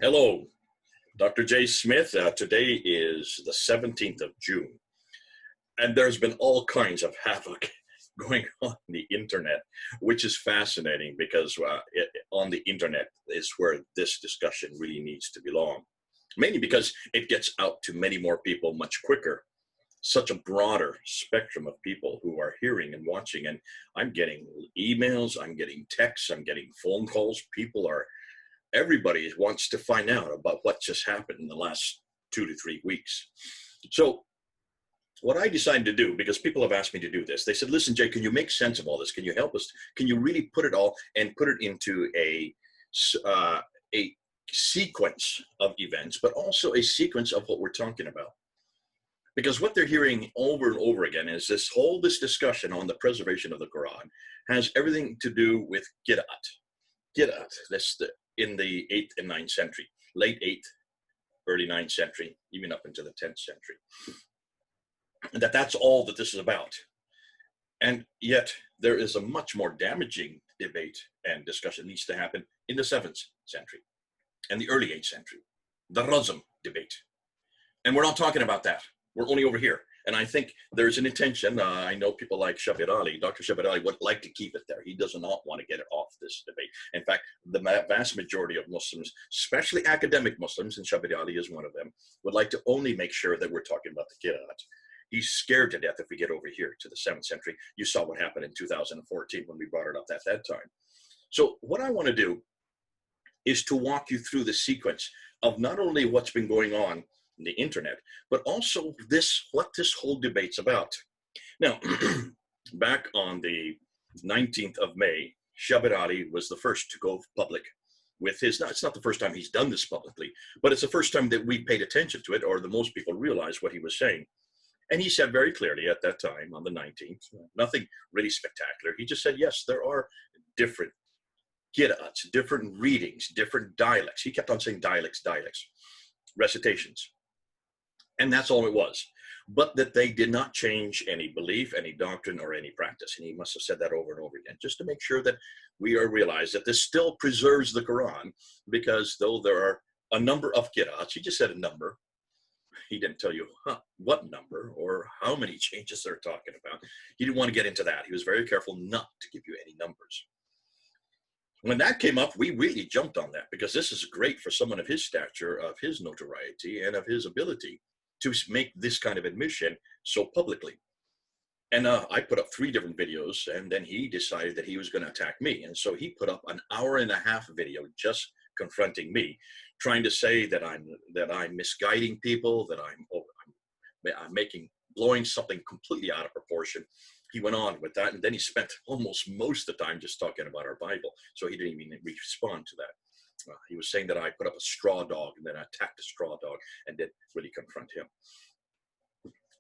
Hello, Dr. J. Smith. Today is the 17th of June, and there's been all kinds of havoc going on the internet, which is fascinating because on the internet is where this discussion really needs to belong, mainly because it gets out to many more people much quicker, such a broader spectrum of people who are hearing and watching. And I'm getting emails, I'm getting texts, I'm getting phone calls. Everybody wants to find out about what just happened in the last 2 to 3 weeks. So what I decided to do, because people have asked me to do this, they said, listen, Jay, can you make sense of all this? Can you help us? Can you really put it all and put it into a sequence of events, but also a sequence of what we're talking about? Because what they're hearing over and over again is this discussion on the preservation of the Quran has everything to do with Qira'at. Qira'at, in the 8th and 9th century, late 8th, early 9th century, even up into the 10th century. And that's all that this is about. And yet there is a much more damaging debate and discussion needs to happen in the 7th century and the early 8th century, the Rasm debate. And we're not talking about that. We're only over here. And I think there's an intention. I know people like Shabir, Dr. Shabir would like to keep it there. He does not want to get it off this debate. In fact, the vast majority of Muslims, especially academic Muslims, and Shabir is one of them, would like to only make sure that we're talking about the Qira'at. He's scared to death if we get over here to the 7th century. You saw what happened in 2014 when we brought it up at that time. So what I want to do is to walk you through the sequence of not only what's been going on the internet, but also what this whole debate's about. Now, back on the 19th of May, Shabir was the first to go public with his, it's not the first time he's done this publicly, but it's the first time that we paid attention to it, or the most people realized what he was saying. And he said very clearly at that time, on the 19th, nothing really spectacular. He just said, yes, there are different Qira'ats, different readings, different dialects. He kept on saying dialects, recitations. And that's all it was. But that they did not change any belief, any doctrine, or any practice. And he must have said that over and over again, just to make sure that we realize that this still preserves the Quran, because though there are a number of Qira'ats, he just said a number. He didn't tell you what number or how many changes they're talking about. He didn't want to get into that. He was very careful not to give you any numbers. When that came up, we really jumped on that, because this is great for someone of his stature, of his notoriety, and of his ability to make this kind of admission so publicly. And I put up 3 different videos, and then he decided that he was going to attack me. And so he put up an 1.5-hour video just confronting me, trying to say that I'm misguiding people, that I'm blowing something completely out of proportion. He went on with that, and then he spent almost most of the time just talking about our Bible. So he didn't even respond to that. He was saying that I put up a straw dog, and then I attacked a straw dog and didn't really confront him.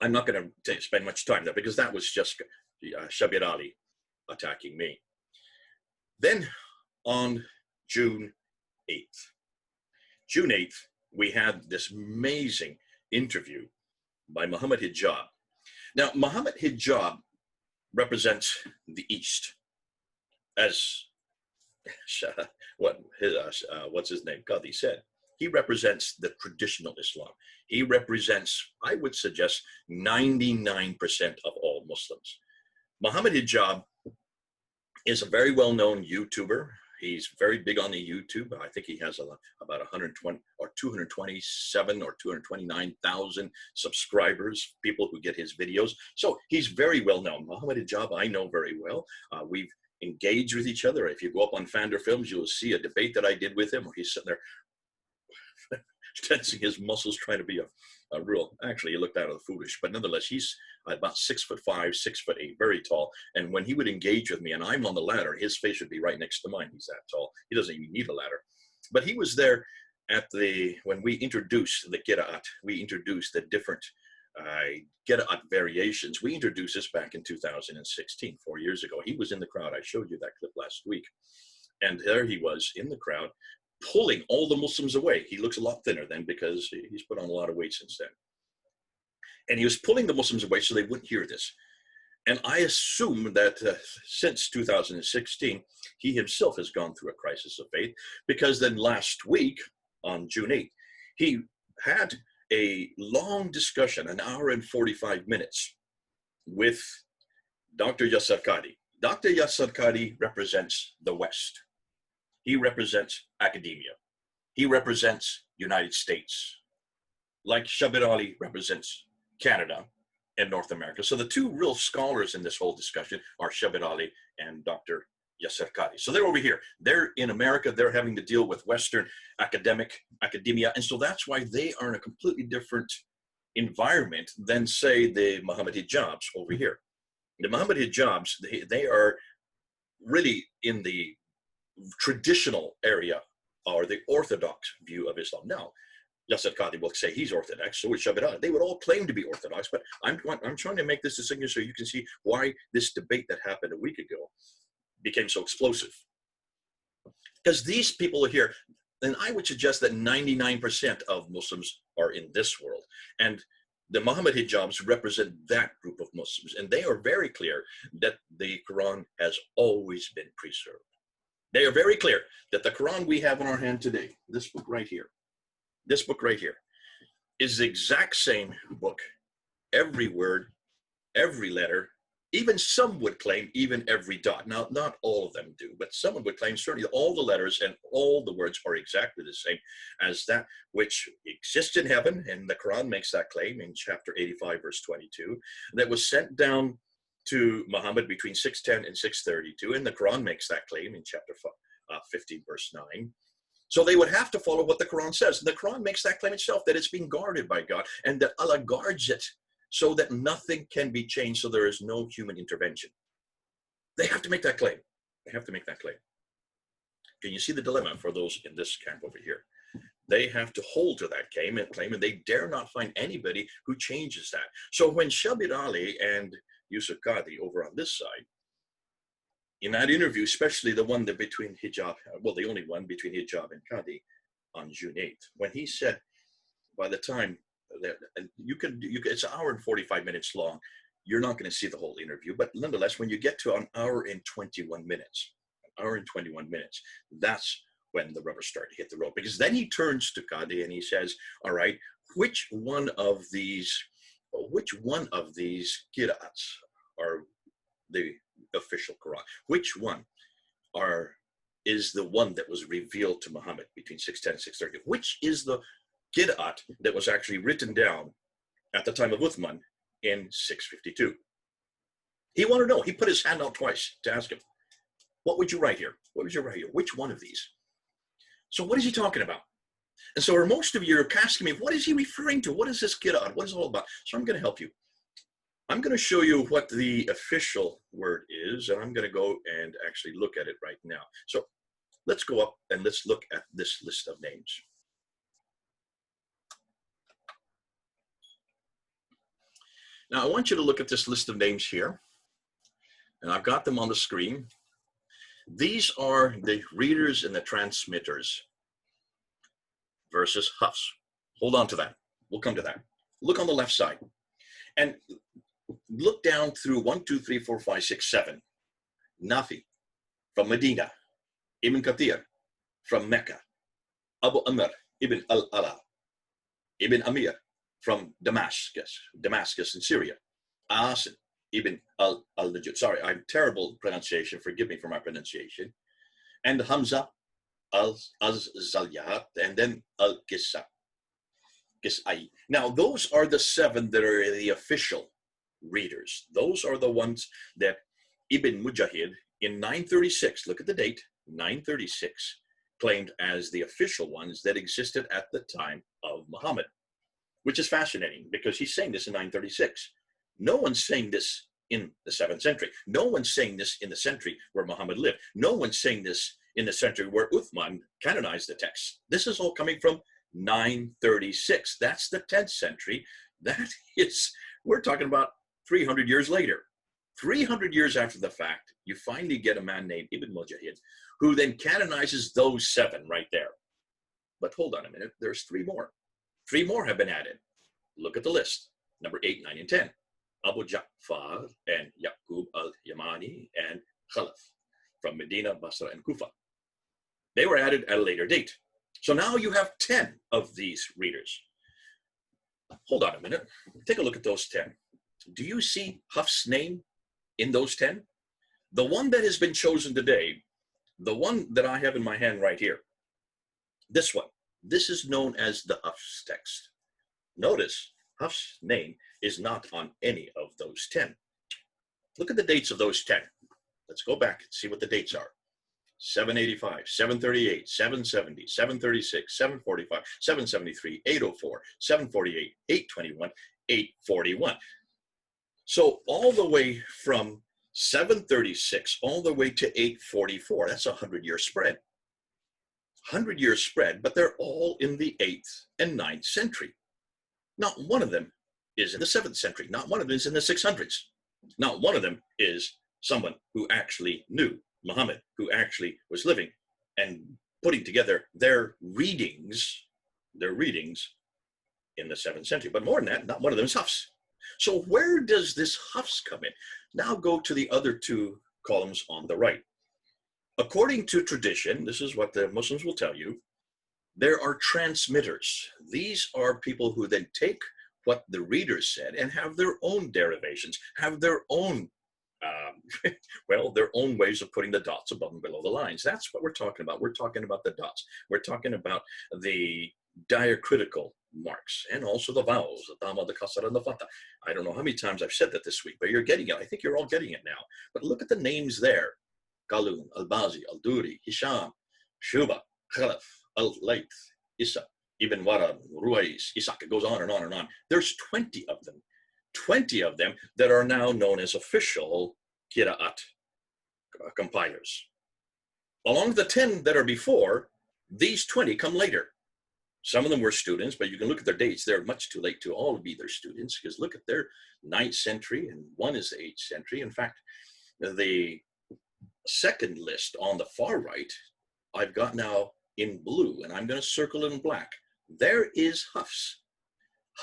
I'm not going to spend much time there, because that was just Shabir attacking me. Then on June 8th, we had this amazing interview by Mohammed Hijab. Now, Mohammed Hijab represents the East, as what's his name, Qadhi said. He represents the traditional Islam. He represents, I would suggest, 99% of all Muslims. Mohammed Hijab is a very well-known YouTuber. He's very big on the YouTube. I think he has about 120 or 227 or 229,000 subscribers, people who get his videos. So he's very well known. Mohammed Hijab, I know very well. We've engaged with each other. If you go up on Fander Films, you'll see a debate that I did with him, where he's sitting there tensing his muscles, trying to be a real, actually he looked out of the foolish, but nonetheless, he's about 6'5", 6'8", very tall. And when he would engage with me and I'm on the ladder, his face would be right next to mine. He's that tall. He doesn't even need a ladder. But he was there when we introduced the Qira'at, we introduced the different Qira'at variations. We introduced this back in 2016, 4 years ago. He was in the crowd. I showed you that clip last week. And there he was in the crowd, pulling all the Muslims away. He looks a lot thinner then, because he's put on a lot of weight since then. And he was pulling the Muslims away so they wouldn't hear this. And I assume that since 2016, he himself has gone through a crisis of faith, because then last week, on June 8th. He had a long discussion, an hour and 45 minutes, with Dr. Yasir Qadhi. Dr. Yasir Qadhi represents the West. He represents academia. He represents United States. Like Shabir Ali represents Canada and North America. So the two real scholars in this whole discussion are Shabir Ali and Dr. Yasir Qadhi. So they're over here. They're in America. They're having to deal with Western academia. And so that's why they are in a completely different environment than, say, the Mohammed Hijabs over here. The Mohammed Hijabs, they are really in the traditional area, or the orthodox view of Islam. Now, Yasir Qadhi will say he's orthodox, so is Shabir Ali. They would all claim to be orthodox, but I'm trying to make this distinction so you can see why this debate that happened a week ago became so explosive. Because these people are here, and I would suggest that 99% of Muslims are in this world. And the Mohammed Hijabs represent that group of Muslims, and they are very clear that the Quran has always been preserved. They are very clear that the Quran we have in our hand today, this book right here, is the exact same book. Every word, every letter, even some would claim even every dot. Now, not all of them do, but someone would claim certainly all the letters and all the words are exactly the same as that which exists in heaven. And the Quran makes that claim in chapter 85, verse 22, that was sent down to Muhammad between 610 and 632. And the Quran makes that claim in chapter 15, verse 9. So they would have to follow what the Quran says. And the Quran makes that claim itself, that it's being guarded by God and that Allah guards it so that nothing can be changed, so there is no human intervention. They have to make that claim. They have to make that claim. Can you see the dilemma for those in this camp over here? They have to hold to that claim, and they dare not find anybody who changes that. So when Shabir Ali and Yasir Qadhi over on this side, in that interview, especially the one that between Hijab, well, the only one between Hijab and Qadhi on June 8th, when he said, by the time that it's an hour and 45 minutes long, you're not going to see the whole interview, but nonetheless, when you get to an hour and 21 minutes, that's when the rubber started to hit the road, because then he turns to Qadhi and he says, all right, which one of these Qira'ats are the official Quran? Which one is the one that was revealed to Muhammad between 610 and 630? Which is the Qira'at that was actually written down at the time of Uthman in 652? He wanted to know. He put his hand out twice to ask him, what would you write here? What would you write here? Which one of these? So what is he talking about? And so most of you are asking me, what is he referring to? What is this Qira'at? What is it all about? So I'm going to help you. I'm going to show you what the official word is, and I'm going to go and actually look at it right now. So let's go up and let's look at this list of names. Now, I want you to look at this list of names here, and I've got them on the screen. These are the readers and the transmitters versus Hafs. Hold on to that. We'll come to that. Look on the left side and look down through 1, 2, 3, 4, 5, 6, 7. Nafi from Medina, Ibn Kathir from Mecca, Abu Amr Ibn al-Ala, Ibn Amir from Damascus in Syria, Asim Ibn al-Najud. Sorry, I'm terrible pronunciation. Forgive me for my pronunciation. And Hamza al-Zalyat, and then al-Qisai. Now, those are the 7 that are the official readers. Those are the ones that Ibn Mujahid in 936, look at the date, 936, claimed as the official ones that existed at the time of Muhammad, which is fascinating because he's saying this in 936. No one's saying this in the 7th century. No one's saying this in the century where Muhammad lived. No one's saying this in the century where Uthman canonized the text. This is all coming from 936. That's the 10th century. We're talking about 300 years later. 300 years after the fact, you finally get a man named Ibn Mujahid, who then canonizes those 7 right there. But hold on a minute, there's 3 more. 3 more have been added. Look at the list. Number 8, 9, and 10. Abu Ja'far and Yaqub al-Yamani and Khalaf from Medina, Basra, and Kufa. They were added at a later date. So now you have 10 of these readers. Hold on a minute. Take a look at those 10. Do you see Hafs' name in those 10? The one that has been chosen today, the one that I have in my hand right here, this one, this is known as the Hafs text. Notice Hafs' name is not on any of those 10. Look at the dates of those 10. Let's go back and see what the dates are. 785, 738, 770, 736, 745, 773, 804, 748, 821, 841. So all the way from 736 all the way to 844, that's a 100-year spread. 100-year spread, but they're all in the 8th and 9th century. Not one of them is in the 7th century. Not one of them is in the 600s. Not one of them is someone who actually knew Muhammad, who actually was living and putting together their readings in the 7th century. But more than that, not one of them is Hafs. So where does this Hafs come in? Now go to the other two columns on the right. According to tradition, this is what the Muslims will tell you, there are transmitters. These are people who then take what the readers said and have their own derivations, have their own well, their own ways of putting the dots above and below the lines. That's what we're talking about. We're talking about the dots. We're talking about the diacritical marks and also the vowels, the dhamma, the kasra, and the fatha. I don't know how many times I've said that this week, but you're getting it. I think you're all getting it now. But look at the names there. Qalun, Al-Bazi, Al-Duri, Hisham, Shuba, Khalaf, Al-Layth, Isa, Ibn Warad, Ruwais, Isaac. It goes on and on and on. There's 20 of them. 20 of them that are now known as official Qira'at compilers. Along the 10 that are before, these 20 come later. Some of them were students, but you can look at their dates. They're much too late to all be their students, because look at their 9th century and one is the 8th century. In fact, the second list on the far right, I've got now in blue, and I'm going to circle it in black. There is Hafs.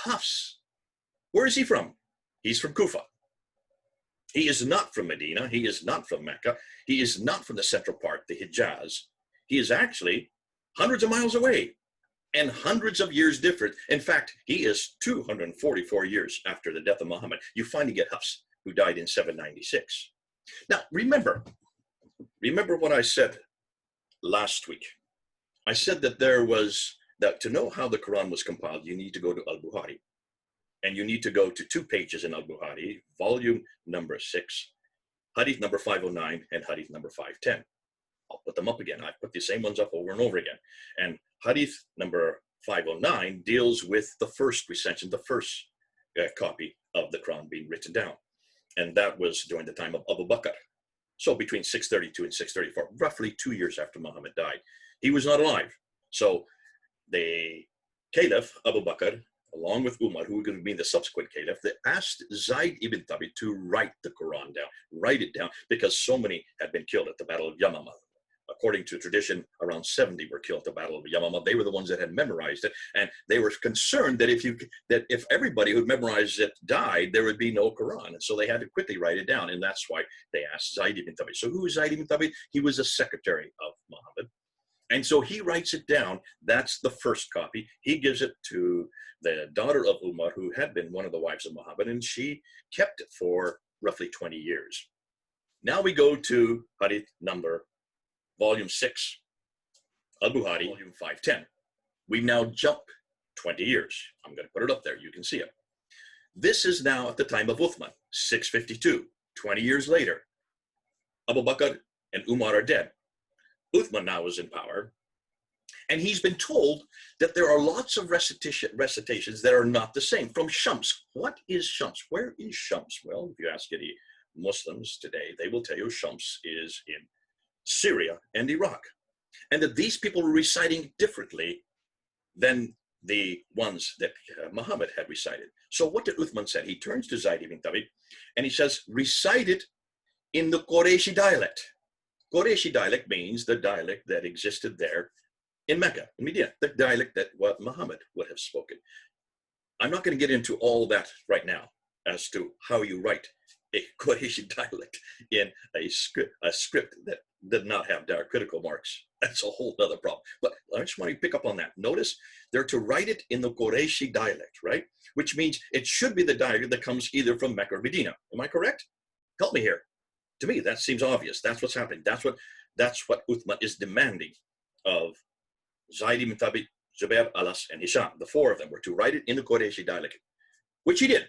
Hafs. Where is he from? He's from Kufa. He is not from Medina. He is not from Mecca. He is not from the central part, the Hijaz. He is actually hundreds of miles away and hundreds of years different. In fact, he is 244 years after the death of Muhammad. You finally get Hafs, who died in 796. Now, remember what I said last week. I said that that to know how the Quran was compiled, you need to go to Al-Bukhari. And you need to go to 2 pages in Al-Bukhari, volume number 6, hadith number 509 and hadith number 510. I'll put them up again. I've put the same ones up over and over again. And hadith number 509 deals with the first recension, the first copy of the Quran being written down. And that was during the time of Abu Bakr. So between 632 and 634, roughly 2 years after Muhammad died. He was not alive. So the Caliph, Abu Bakr, along with Umar, who would be the subsequent caliph, they asked Zayd ibn Thabit to write the Quran down, write it down, because so many had been killed at the Battle of Yamama. According to tradition, around 70 were killed at the Battle of Yamama. They were the ones that had memorized it, and they were concerned that if everybody who'd memorized it died, there would be no Quran. And so they had to quickly write it down, and that's why they asked Zayd ibn Thabit. So who is Zayd ibn Thabit? He was a secretary of Muhammad. And so he writes it down. That's the first copy. He gives it to the daughter of Umar, who had been one of the wives of Muhammad, and she kept it for roughly 20 years. Now we go to hadith number, volume 6, Al-Bukhari, volume 510. We now jump 20 years. I'm going to put it up there. You can see it. This is now at the time of Uthman, 652, 20 years later. Abu Bakr and Umar are dead. Uthman now is in power, and he's been told that there are lots of recitations that are not the same. From Shams. What is Shams? Where is Shams? Well, if you ask any Muslims today, they will tell you Shams is in Syria and Iraq, and that these people were reciting differently than the ones that Muhammad had recited. So what did Uthman say? He turns to Zayd ibn Thabit, and he says, recite it in the Qurayshi dialect. Qurayshi dialect means the dialect that existed there in Mecca, in Medina, the dialect that what Muhammad would have spoken. I'm not going to get into all that right now as to how you write a Qurayshi dialect in a script that did not have diacritical marks. That's a whole other problem. But I just want you to pick up on that. Notice they're to write it in the Qurayshi dialect, right? Which means it should be the dialect that comes either from Mecca or Medina. Am I correct? Help me here. To me, that seems obvious. That's what's happening. That's what Uthman is demanding of Zayd ibn Thabit, Shabir, Alas, and Hisham. The four of them were to write it in the Qurayshi dialect, which he did.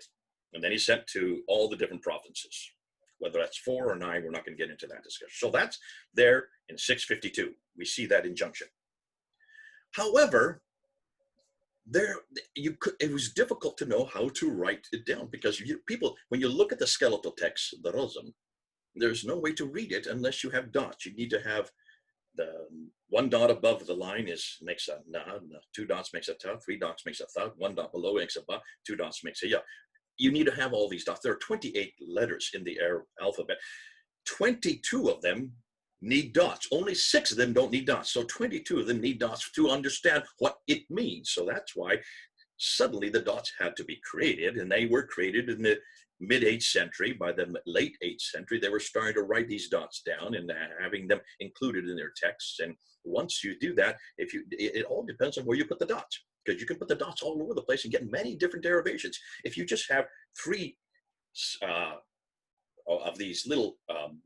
And then he sent to all the different provinces. Whether that's 4 or 9, we're not going to get into that discussion. So that's there in 652. We see that injunction. However, it was difficult to know how to write it down, because people, when you look at the skeletal text, the Rasm, there's no way to read it unless you have dots. You need to have the 1 dot above the line makes a na, 2 dots makes a ta, 3 dots makes a tha, 1 dot below makes a ba, 2 dots makes a ya. You need to have all these dots. There are 28 letters in the Arab alphabet. 22 of them need dots. Only 6 of them don't need dots. So 22 of them need dots to understand what it means. So that's why suddenly the dots had to be created, and they were created in the mid-8th century. By the late 8th century, they were starting to write these dots down and having them included in their texts. And once you do that, it all depends on where you put the dots, because you can put the dots all over the place and get many different derivations. If you just have 3 of these little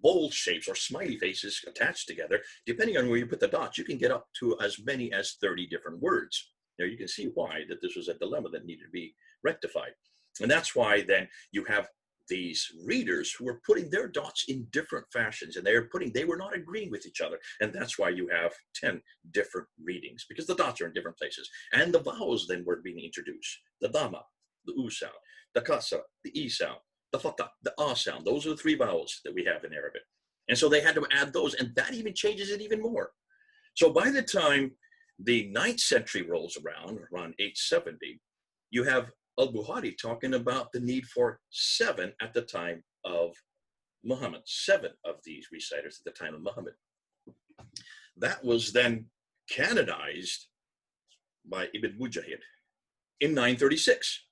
bowl shapes or smiley faces attached together, depending on where you put the dots, you can get up to as many as 30 different words. Now you can see why that this was a dilemma that needed to be rectified. And that's why then you have these readers who were putting their dots in different fashions, and they were not agreeing with each other. And that's why you have 10 different readings, because the dots are in different places. And the vowels then were being introduced. The dhamma, the u sound, the kasra, the e sound, the fatha, the ah sound. Those are the 3 vowels that we have in Arabic. And so they had to add those, and that even changes it even more. So by the time the 9th century rolls around 870, you have al-Bukhari talking about the need for 7 at the time of Muhammad, 7 of these reciters at the time of Muhammad. That was then canonized by Ibn Mujahid in 936.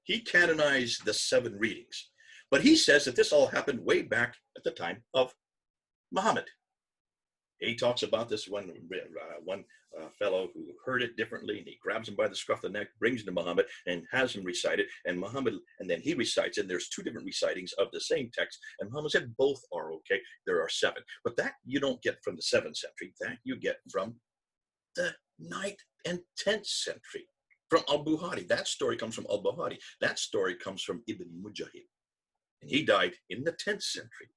He canonized the 7 readings, but he says that this all happened way back at the time of Muhammad. He talks about this one fellow who heard it differently, and he grabs him by the scruff of the neck, brings him to Muhammad, and has him recite it. And Muhammad, and then he recites it. And there's 2 different recitings of the same text. And Muhammad said both are okay. There are 7, but that you don't get from the 7th century. That you get from the 9th and 10th century, from al-Bukhari. That story comes from al-Bukhari. That story comes from Ibn Mujahid, and he died in the 10th century.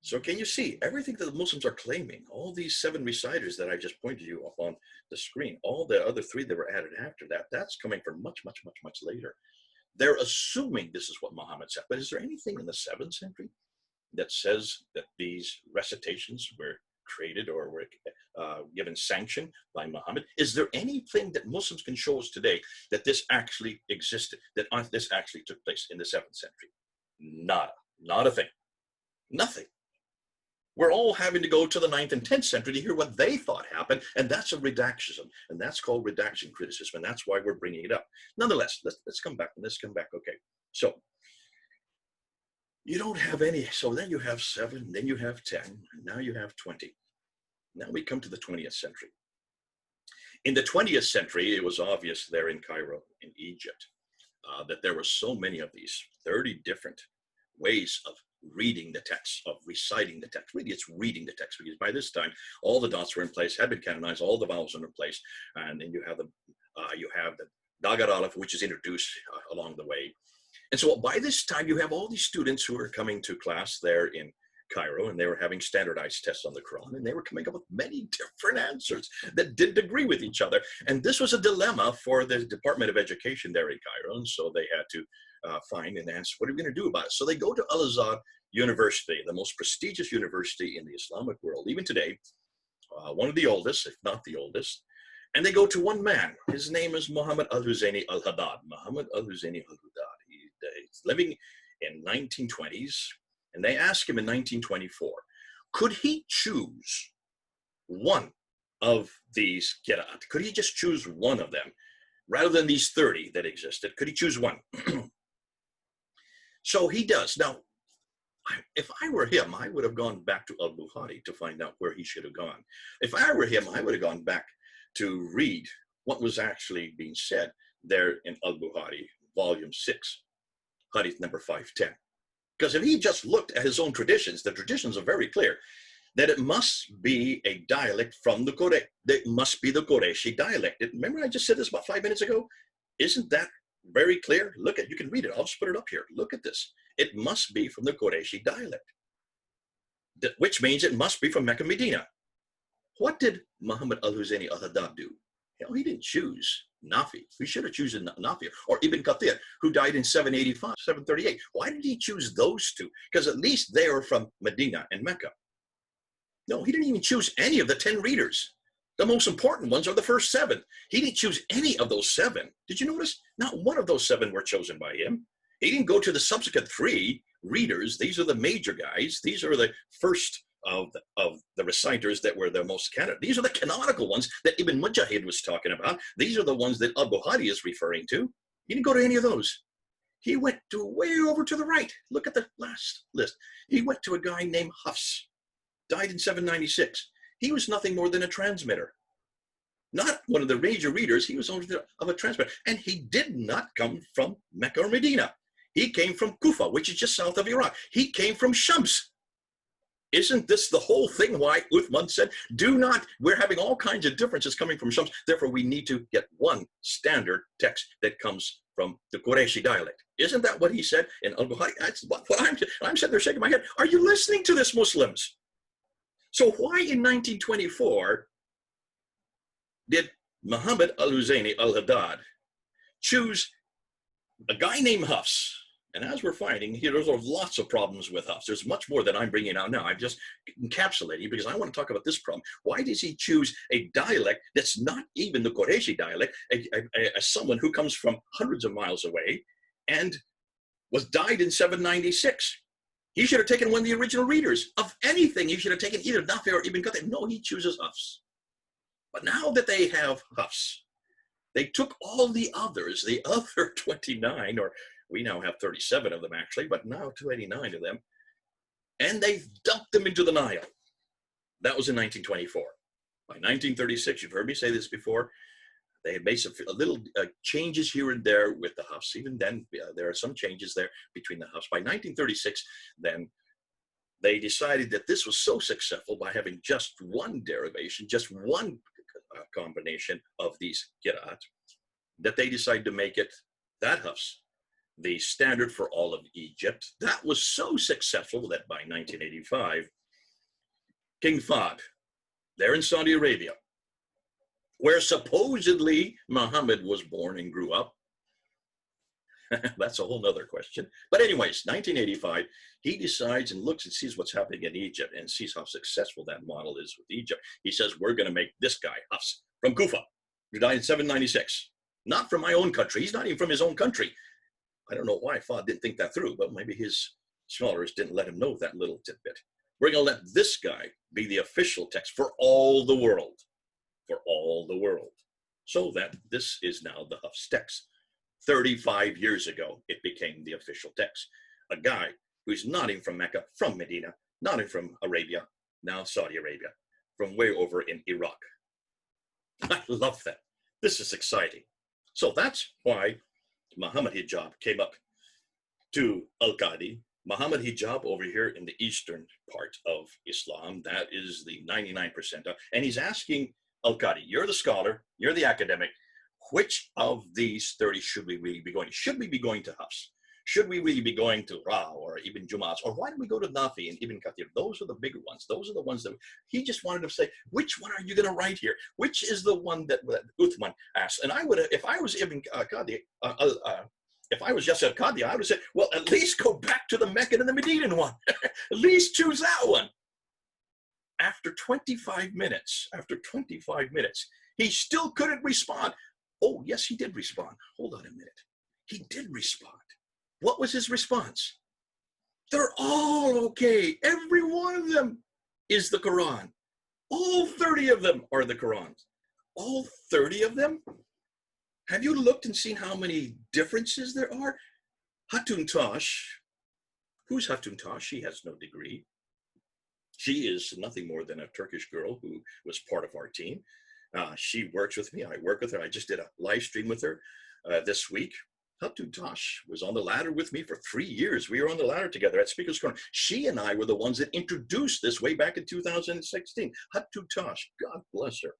So can you see everything that the Muslims are claiming, all these 7 reciters that I just pointed you up on the screen, all the other 3 that were added after that, that's coming from much, much, much, much later. They're assuming this is what Muhammad said, but is there anything in the 7th century that says that these recitations were created or were given sanction by Muhammad? Is there anything that Muslims can show us today that this actually existed, that this actually took place in the 7th century? Nada, not a thing, nothing. We're all having to go to the 9th and 10th century to hear what they thought happened, and that's a redaction, and that's called redaction criticism, and that's why we're bringing it up. Nonetheless, let's come back. Okay, so you don't have any. So then you have 7, then you have 10, and now you have 20. Now we come to the 20th century. In the 20th century, it was obvious there in Cairo, in Egypt, that there were so many of these 30 different ways of reading the text, of reciting the text. Really, it's reading the text, because by this time, all the dots were in place, had been canonized, all the vowels were in place, and then you have the Dagar Aleph, which is introduced along the way. And so by this time, you have all these students who are coming to class there in Cairo, and they were having standardized tests on the Quran, and they were coming up with many different answers that didn't agree with each other. And this was a dilemma for the Department of Education there in Cairo, and so they had to find an answer. What are we going to do about it? So they go to Al-Azhar University, the most prestigious university in the Islamic world, even today, one of the oldest, if not the oldest. And they go to one man. His name is Muhammad al-Husayni al-Haddad. Muhammad al-Husayni al-Haddad. He's living in 1920s. And they asked him in 1924, could he choose one of these Qira'at? Could he just choose one of them rather than these 30 that existed? Could he choose one? So he does. Now, If I were him, I would have gone back to al-Bukhari to find out where he should have gone. If I were him, I would have gone back to read what was actually being said there in al-Bukhari, volume 6, hadith number 510. Because if he just looked at his own traditions, the traditions are very clear that it must be a dialect from the Quraysh. It must be the Qurayshi dialect. Remember I just said this about 5 minutes ago? Isn't that very clear? Look at, you can read it. I'll just put it up here. Look at this. It must be from the Qurayshi dialect, which means it must be from Mecca, Medina. What did Muhammad al-Husaini al-Haddad do? Hell, he didn't choose Nafi. We should have chosen Nafi or Ibn Kathir, who died in 785, 738. Why did he choose those two? Because at least they were from Medina and Mecca. No, he didn't even choose any of the 10 readers. The most important ones are the first 7. He didn't choose any of those 7. Did you notice? Not one of those 7 were chosen by him. He didn't go to the subsequent 3 readers. These are the major guys. These are the first of the reciters that were the most canon. These are the canonical ones that Ibn Mujahid was talking about. These are the ones that al-Bukhari is referring to. He didn't go to any of those. He went to way over to the right. Look at the last list. He went to a guy named Hafs, died in 796. He was nothing more than a transmitter. Not one of the major readers. He was only of a transmitter. And he did not come from Mecca or Medina. He came from Kufa, which is just south of Iraq. He came from Shams. Isn't this the whole thing why Uthman said, do not, we're having all kinds of differences coming from Shams, therefore we need to get one standard text that comes from the Qurayshi dialect. Isn't that what he said in al-Bukhari? That's what I'm sitting there shaking my head. Are you listening to this, Muslims? So why in 1924 did Muhammad al-Husaini al-Haddad choose a guy named Hafs? And as we're finding here, there's lots of problems with Hafs. There's much more that I'm bringing out now. I'm just encapsulating because I want to talk about this problem. Why does he choose a dialect that's not even the Qurayshi dialect, someone who comes from hundreds of miles away and died in 796? He should have taken one of the original readers. Of anything, he should have taken either Nafi or Ibn Kathir. No, he chooses Hafs. But now that they have Hafs, they took all the others, the other 29, or we now have 37 of them actually, but now 289 of them, and they dumped them into the Nile. That was in 1924. By 1936, you've heard me say this before, they had made some little changes here and there with the Hafs. Even then, there are some changes there between the Hafs. By 1936, then, they decided that this was so successful by having just one derivation, just one combination of these Qira'at, that they decided to make it, that Hafs, the standard for all of Egypt. That was so successful that by 1985, King Fahd, there in Saudi Arabia, where supposedly Muhammad was born and grew up. That's a whole nother question. But anyways, 1985, he decides and looks and sees what's happening in Egypt and sees how successful that model is with Egypt. He says, we're going to make this guy, Hafs, from Kufa, who died in 796. Not from my own country. He's not even from his own country. I don't know why Fahd didn't think that through, but maybe his scholars didn't let him know that little tidbit. We're going to let this guy be the official text for all the world. For all the world. So that this is now the Hafs text. 35 years ago, it became the official text. A guy who's not even from Mecca, from Medina, not even from Arabia, now Saudi Arabia, from way over in Iraq. I love that. This is exciting. So that's why Muhammad Hijab came up to Al-Qadhi. Muhammad Hijab over here in the eastern part of Islam, that is the 99%. And he's asking Al-Qadhi, you're the scholar, you're the academic, which of these 30 should we really be going to? Should we be going to Hafs? Should we really be going to Ra or Ibn Jumaz? Or why don't we go to Nafi and Ibn Kathir? Those are the bigger ones. Those are the ones that he just wanted to say, which one are you going to write here? Which is the one that Uthman asked? And I would have, if I was Ibn Qadhi, if I was Yasir Qadhi, I would have said, well, at least go back to the Meccan and the Medinan one. At least choose that one. After 25 minutes, he still couldn't respond. Oh, yes, he did respond. Hold on a minute. He did respond. What was his response? They're all okay. Every one of them is the Quran. All 30 of them are the Qurans. All 30 of them? Have you looked and seen how many differences there are? Hatun Tosh, Who's Hatun Tash? She has no degree. She is nothing more than a Turkish girl who was part of our team. She works with me. I work with her. I just did a live stream with her this week. Hatun Tash was on the ladder with me for 3 years. We were on the ladder together at Speaker's Corner. She and I were the ones that introduced this way back in 2016. Hatun Tash, God bless her.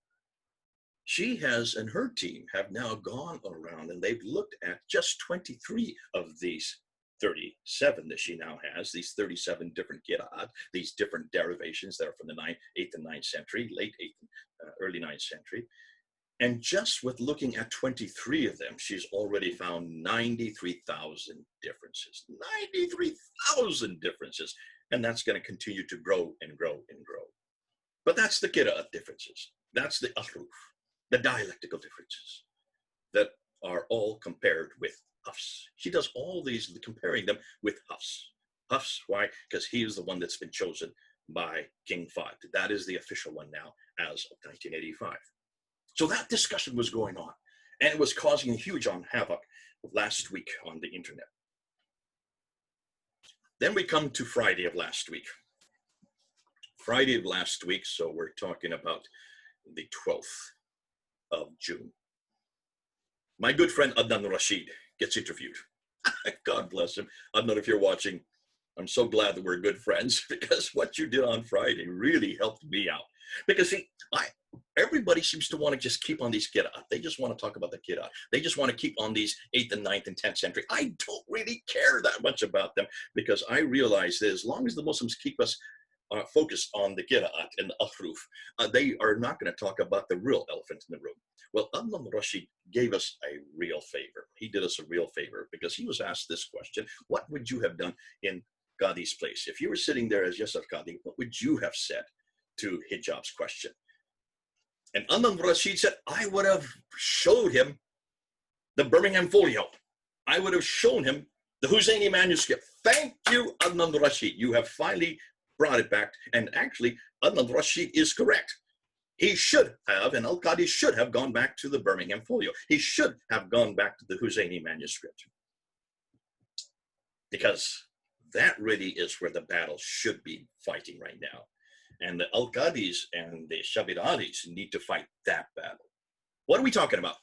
She has and her team have now gone around and they've looked at just 23 of these 37 that she now has, these 37 different Qira'at, these different derivations that are from the 8th and 9th century, late 8th, early 9th century. And just with looking at 23 of them, she's already found 93,000 differences. 93,000 differences. And that's going to continue to grow and grow and grow. But that's the Qira'at differences. That's the ahruf, the dialectical differences that are all compared with Hafs. She does all these, comparing them with Hafs. Hafs, why? Because he is the one that's been chosen by King Fahd. That is the official one now as of 1985. So that discussion was going on, and it was causing a huge havoc last week on the internet. Then we come to Friday of last week. Friday of last week, so we're talking about the 12th of June. My good friend Adnan Rashid gets interviewed. God bless him. Adnan, if you're watching, I'm so glad that we're good friends, because what you did on Friday really helped me out. Because see, everybody seems to want to just keep on these Qira'at. They just want to talk about the Qira'at. They just want to keep on these 8th and 9th and 10th century. I don't really care that much about them, because I realize that as long as the Muslims keep us focused on the Qira'at and the ahruf, they are not going to talk about the real elephant in the room. Well, Adnan Rashid gave us a real favor. He did us a real favor, because he was asked this question: what would you have done in Qadhi's place? If you were sitting there as Yasir Qadhi, what would you have said to Hijab's question? And Adnan Rashid said, I would have showed him the Birmingham folio. I would have shown him the Husseini manuscript. Thank you, Adnan Rashid. You have finally brought it back. And actually, Adnan Rashid is correct. He should have, and Al-Qadi should have gone back to the Birmingham folio. He should have gone back to the Husseini manuscript. Because that really is where the battle should be fighting right now. And the Al-Qadis and the Shabiradis need to fight that battle. What are we talking about?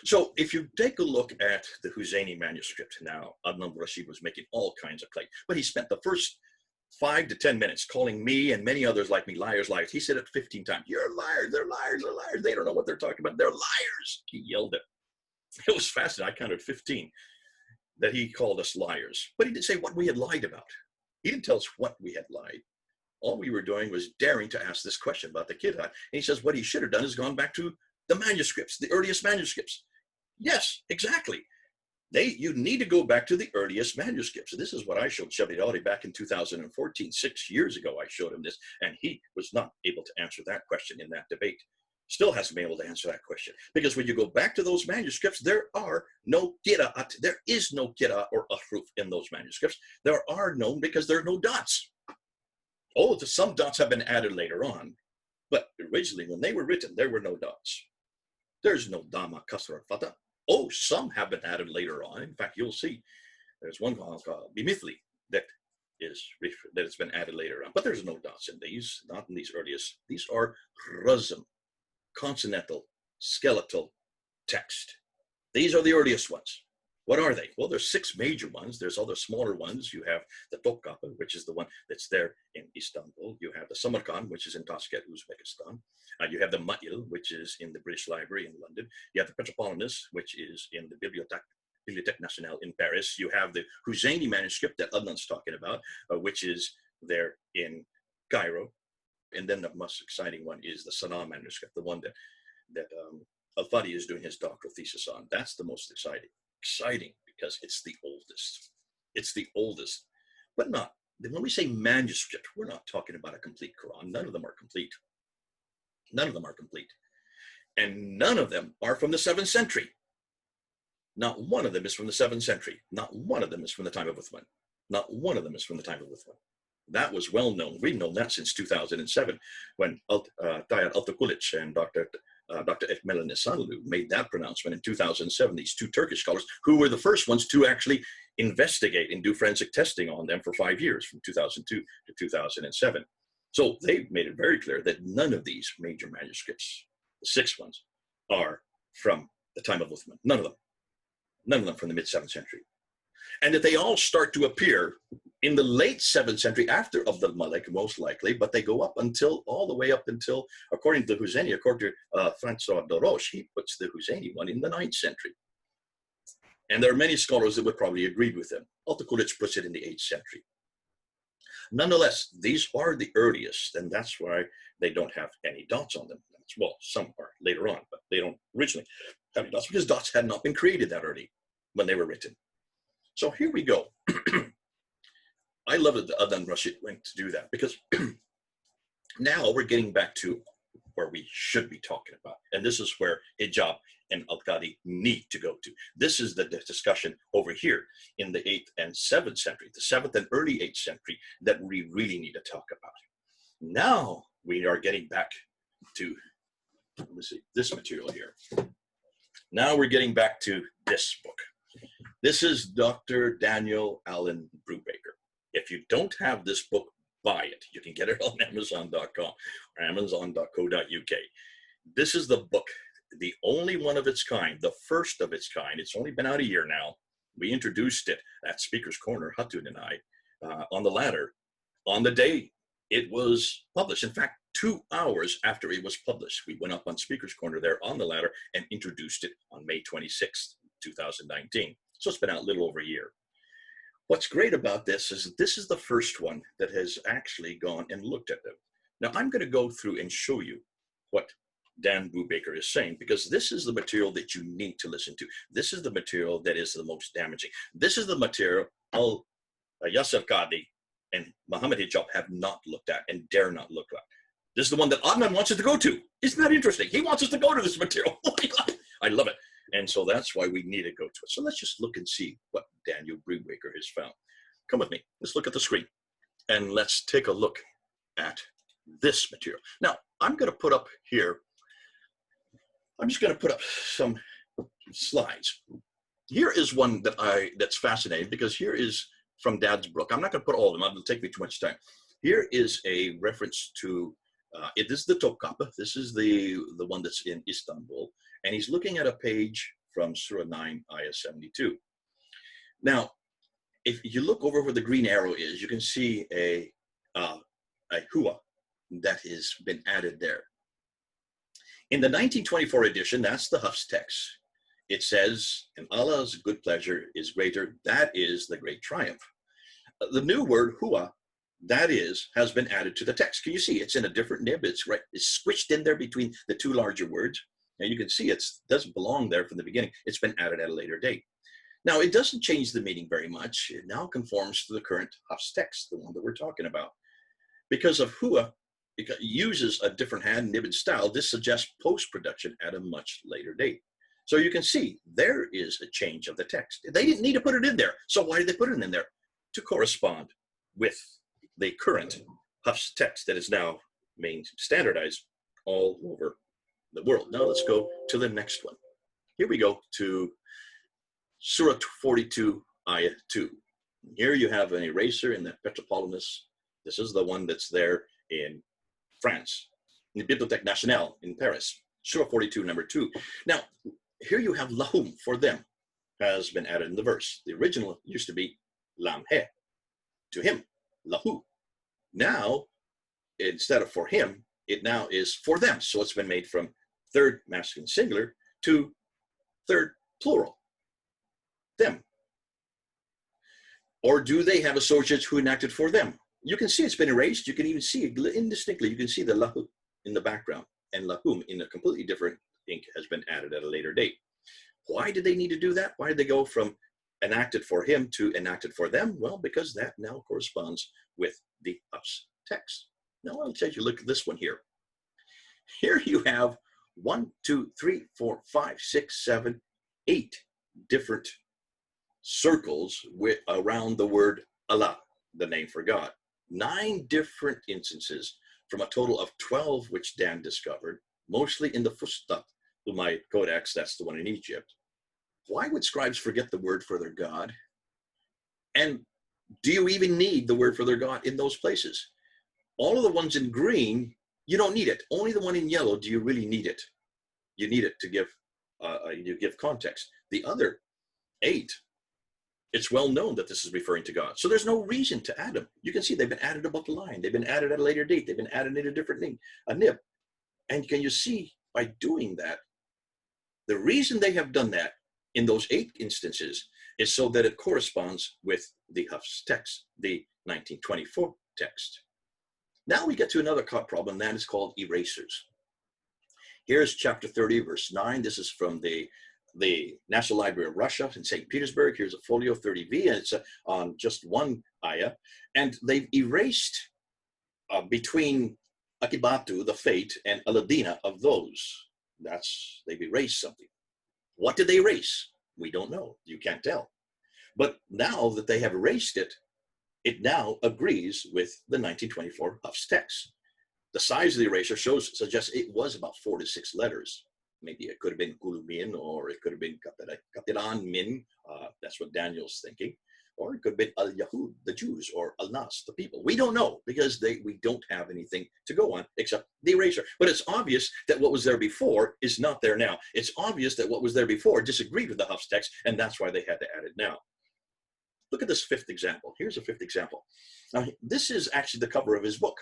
So if you take a look at the Husseini manuscript now, Adnan Rashid was making all kinds of claims, but he spent the first 5 to 10 minutes calling me and many others like me liars, liars. He said it 15 times. You're liars, they're liars, they're liars. They don't know what they're talking about. They're liars. He yelled it. It was fascinating. I counted 15 that he called us liars. But he didn't say what we had lied about. He didn't tell us what we had lied. All we were doing was daring to ask this question about the Qira'at. And he says what he should have done is gone back to the manuscripts, the earliest manuscripts. Yes, exactly. You need to go back to the earliest manuscripts. This is what I showed Shabir back in 2014, 6 years ago. I showed him this, and he was not able to answer that question in that debate. Still hasn't been able to answer that question. Because when you go back to those manuscripts, there are no Qira'at. There is no Qira'at or ahruf in those manuscripts. There are none because there are no dots. Oh, some dots have been added later on. But originally, when they were written, there were no dots. There's no Dama, Kasra, Fatah. Oh, some have been added later on. In fact, you'll see there's one called Bimithli that has been added later on. But there's no dots in these, not in these earliest. These are Rasm, consonantal, skeletal text. These are the earliest ones. What are they? Well, there's 6 major ones. There's other smaller ones. You have the Topkapı, which is the one that's there in Istanbul. You have the Samarkand, which is in Tashkent, Uzbekistan. You have the Ma'il, which is in the British Library in London. You have the Petropolitanus, which is in the Bibliothèque Nationale in Paris. You have the Husseini manuscript that Adnan's talking about, which is there in Cairo. And then the most exciting one is the Sanaa manuscript, the one that Al-Fadi is doing his doctoral thesis on. That's the most exciting because it's the oldest. It's the oldest, but not, when we say manuscript, we're not talking about a complete Quran. None of them are complete. None of them are complete. And none of them are from the 7th century. Not one of them is from the 7th century. Not one of them is from the time of Uthman. Not one of them is from the time of Uthman. That was well known. We've known that since 2007 when Tayyar Altıkılıç and Dr. Dr. Ekmel Nisanlu made that pronouncement in 2007, these two Turkish scholars who were the first ones to actually investigate and do forensic testing on them for 5 years, from 2002 to 2007. So they made it very clear that none of these major manuscripts, the 6 ones, are from the time of Uthman. None of them. None of them from the mid-7th century. And that they all start to appear in the late 7th century after Abd al-Malik, most likely, but they go up until, all the way up until, according to the Husseini, according to Francois de Roche, he puts the Husseini one in the 9th century. And there are many scholars that would probably agree with him. Al-Taqulij puts it in the 8th century. Nonetheless, these are the earliest, and that's why they don't have any dots on them. Well, some are later on, but they don't originally have any dots because dots had not been created that early when they were written. So here we go. I love that Adnan Rashid went to do that, because now we're getting back to where we should be talking about. And this is where Hijab and Al-Qadhi need to go to. This is the discussion over here in the 8th and 7th century, the 7th and early 8th century, that we really need to talk about. Now we are getting back to, let me see, this material here. Now we're getting back to this book. This is Dr. Daniel Allen Brubaker. If you don't have this book, buy it. You can get it on Amazon.com or Amazon.co.uk. This is the book, the only one of its kind, the first of its kind. It's only been out a year now. We introduced it at Speaker's Corner, Hatun and I, on the ladder, on the day it was published. In fact, 2 hours after it was published, we went up on Speaker's Corner there on the ladder and introduced it on May 26th, 2019. So it's been out a little over a year. What's great about this is this is the first one that has actually gone and looked at them. Now I'm going to go through and show you what Dan Brubaker is saying, because this is the material that you need to listen to. This is the material that is the most damaging. This is the material Yasir Qadhi and Mohammed Hijab have not looked at and dare not look at. This is the one that Adnan wants us to go to. Isn't that interesting? He wants us to go to this material. I love it. And so that's why we need to go to it. So let's just look and see what Daniel Brubaker has found. Come with me. Let's look at the screen. And let's take a look at this material. Now, I'm going to put up here, I'm just going to put up some slides. Here is one that's fascinating, because here is from Dad's book. I'm not going to put all of them. It'll take me too much time. Here is a reference to, this is the Topkapı. This is the one that's in Istanbul. And he's looking at a page from Surah 9, Ayah 72. Now, if you look over where the green arrow is, you can see a hua that has been added there. In the 1924 edition, that's the Hafs text. It says, and Allah's good pleasure is greater, that is the great triumph. The new word hua, that is, has been added to the text. Can you see it's in a different nib? It's right, it's squished in there between the two larger words. And you can see it doesn't belong there from the beginning. It's been added at a later date. Now, it doesn't change the meaning very much. It now conforms to the current Hafs text, the one that we're talking about. Because of hua, it uses a different hand, nib, and style. This suggests post-production at a much later date. So you can see there is a change of the text. They didn't need to put it in there. So why did they put it in there? To correspond with the current Hafs text that is now being standardized all over the world. Now let's go to the next one. Here we go to Surah 42, Ayah 2. Here you have an eraser in the Petropolis. This is the one that's there in France, in the Bibliothèque Nationale in Paris. Surah 42, number 2. Now, here you have lahum, for them, has been added in the verse. The original used to be lam he, to him, lahu. Now, instead of for him, it now is for them. So it's been made from third masculine singular to third plural, them. Or do they have associates who enacted for them? You can see it's been erased. You can even see it indistinctly. You can see the lahu in the background, and lahum in a completely different ink has been added at a later date. Why did they need to do that? Why did they go from enacted for him to enacted for them? Well, because that now corresponds with the Hafs text. Now I'll take you a look at this one here. Here you have 1, 2, 3, 4, 5, 6, 7, 8 different circles around the word Allah, the name for God. 9 different instances from a total of 12 which Dan discovered. mostly in the Fustat, my codex, that's the one in Egypt. Why would scribes forget the word for their God? And do you even need the word for their God in those places? All of the ones in green, you don't need it. Only the one in yellow, do you really need it? You need it to give context. The other 8, it's well known that this is referring to God. So there's no reason to add them. You can see they've been added above the line. They've been added at a later date. They've been added in a different name, a nib. And can you see by doing that, the reason they have done that in those 8 instances is so that it corresponds with the Hafs text, the 1924 text. Now we get to another problem, that is called erasers. Here's chapter 30, verse 9. This is from the National Library of Russia in St. Petersburg. Here's a folio 30V, and it's on just one ayah. And they've erased between Akibatu, the fate, and Aladina of those. They've erased something. What did they erase? We don't know. You can't tell. But now that they have erased it, it now agrees with the 1924 Hafs text. The size of the eraser suggests it was about 4 to 6 letters. Maybe it could have been Kulumin, or it could have been Katiran Min. That's what Daniel's thinking. Or it could have been Al-Yahud, the Jews, or Al-Nas, the people. We don't know, because we don't have anything to go on except the eraser. But it's obvious that what was there before is not there now. It's obvious that what was there before disagreed with the Hafs text, and that's why they had to add it now. Look at this 5th example. Here's a 5th example. Now, this is actually the cover of his book.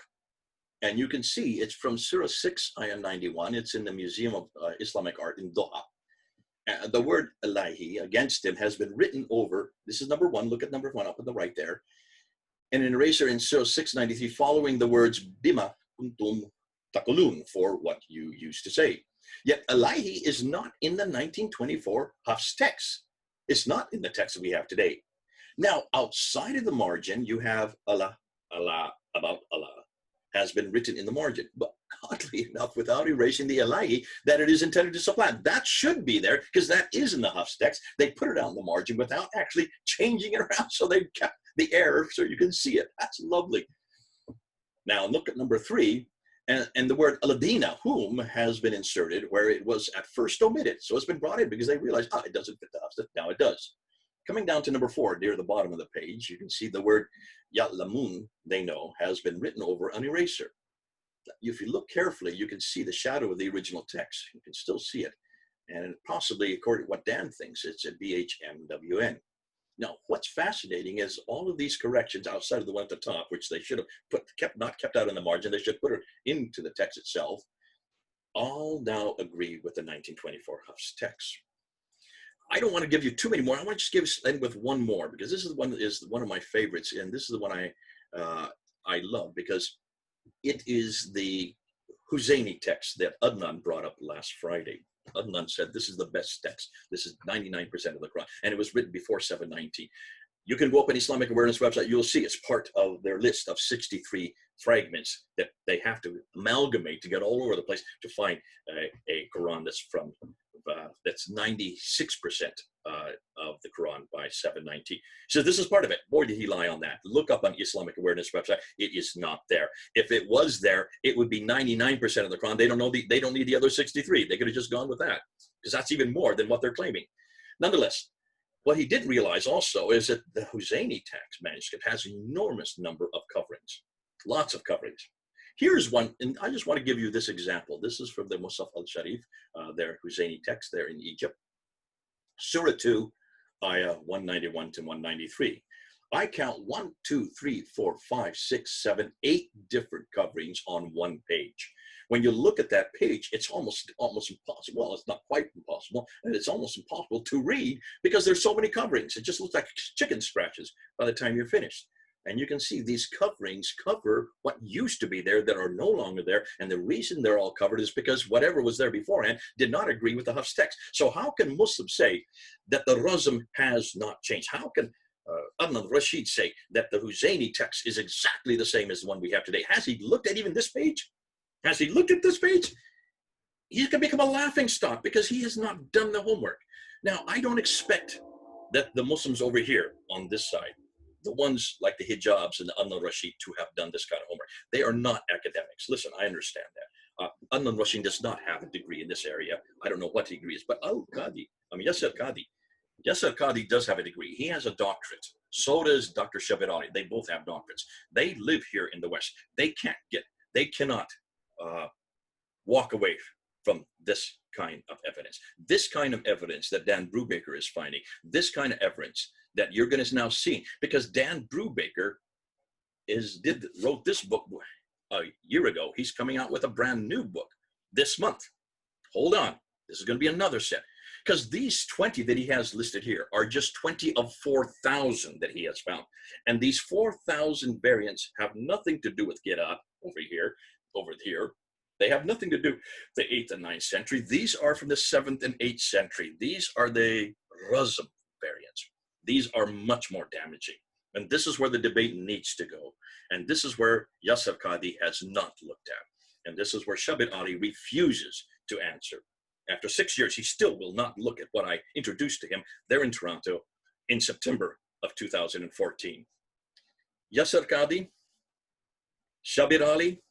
And you can see it's from Surah 6, Ayah 91. It's in the Museum of Islamic Art in Doha. The word Allahi, against him, has been written over. This is number 1. Look at number 1 up on the right there. And an eraser in Surah 693 following the words Bima kuntum takulun, for what you used to say. Yet Allahi is not in the 1924 Hafs text. It's not in the text that we have today. Now, outside of the margin, you have Allah, Allah, about Allah, has been written in the margin, but oddly enough, without erasing the Allahi that it is intended to supplant. That should be there, because that is in the Hafs text. They put it out in the margin without actually changing it around, so they kept the error so you can see it. That's lovely. Now look at number 3, and the word Aladina, whom, has been inserted where it was at first omitted. So it's been brought in because they realized, it doesn't fit the Hafs text. Now it does. Coming down to number 4, near the bottom of the page, you can see the word Ya'lamun, they know, has been written over an eraser. If you look carefully, you can see the shadow of the original text. You can still see it. And possibly, according to what Dan thinks, it's a BHMWN. Now, what's fascinating is all of these corrections outside of the one at the top, which they should have not kept out in the margin, they should put it into the text itself, all now agree with the 1924 Hafs text. I don't want to give you too many more. I want to just end with one more, because this is one of my favorites, and this is the one I love, because it is the Husseini text that Adnan brought up last Friday. Adnan said this is the best text. This is 99% of the Quran, and it was written before 790. You can go up on Islamic Awareness website. You'll see it's part of their list of 63 fragments that they have to amalgamate to get all over the place to find a Quran that's from that's 96% of the Quran by 790. So this is part of it. Boy, did he lie on that. Look up on Islamic Awareness website. It is not there. If it was there, it would be 99% of the Quran. They don't need the other 63. They could have just gone with that, because that's even more than what they're claiming. Nonetheless, what he didn't realize also is that the Husseini text manuscript has an enormous number of coverings, lots of coverings. Here's one, and I just want to give you this example. This is from the Musaf al-Sharif, their Husseini text there in Egypt. Surah 2, Ayah 191 to 193. I count 1, 2, 3, 4, 5, 6, 7, 8 different coverings on one page. When you look at that page, it's almost impossible. Well, it's not quite impossible, and it's almost impossible to read because there's so many coverings. It just looks like chicken scratches by the time you're finished. And you can see these coverings cover what used to be there that are no longer there. And the reason they're all covered is because whatever was there beforehand did not agree with the Hafs text. So how can Muslims say that the Rasm has not changed? How can Adnan Rashid say that the Husseini text is exactly the same as the one we have today? Has he looked at even this page? Has he looked at this page? He's going to become a laughing stock because he has not done the homework. Now, I don't expect that the Muslims over here on this side, the ones like the Hijabs and the Adnan Rashid, to have done this kind of homework. They are not academics. Listen, I understand that. Adnan Rashid does not have a degree in this area. I don't know what degree is, but Yasir Qadhi. Yasir Qadhi does have a degree. He has a doctorate. So does Dr. Shabir. They both have doctorates. They live here in the West. They cannot walk away from this kind of evidence. This kind of evidence that Dan Brubaker is finding, this kind of evidence that you're going to now see, because Dan Brubaker wrote this book a year ago. He's coming out with a brand new book this month. Hold on. This is going to be another set. Because these 20 that he has listed here are just 20 of 4,000 that he has found. And these 4,000 variants have nothing to do with Qira'at over here. They have nothing to do with the 8th and 9th century. These are from the 7th and 8th century. These are the Rasm variants. These are much more damaging. And this is where the debate needs to go. And this is where Yasir Qadhi has not looked at. And this is where Shabir Ali refuses to answer. After 6 years, he still will not look at what I introduced to him there in Toronto in September of 2014. Yasir Qadhi, Shabir Ali,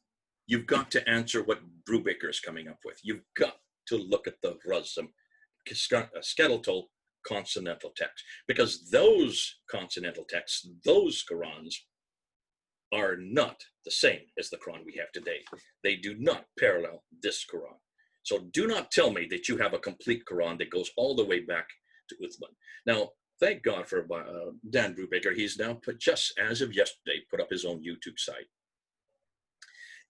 you've got to answer what Brubaker is coming up with. You've got to look at the Rasm, skeletal, consonantal text, because those consonantal texts, those Qurans, are not the same as the Quran we have today. They do not parallel this Quran. So do not tell me that you have a complete Quran that goes all the way back to Uthman. Now, thank God for Dan Brubaker. He's now just as of yesterday, put up his own YouTube site.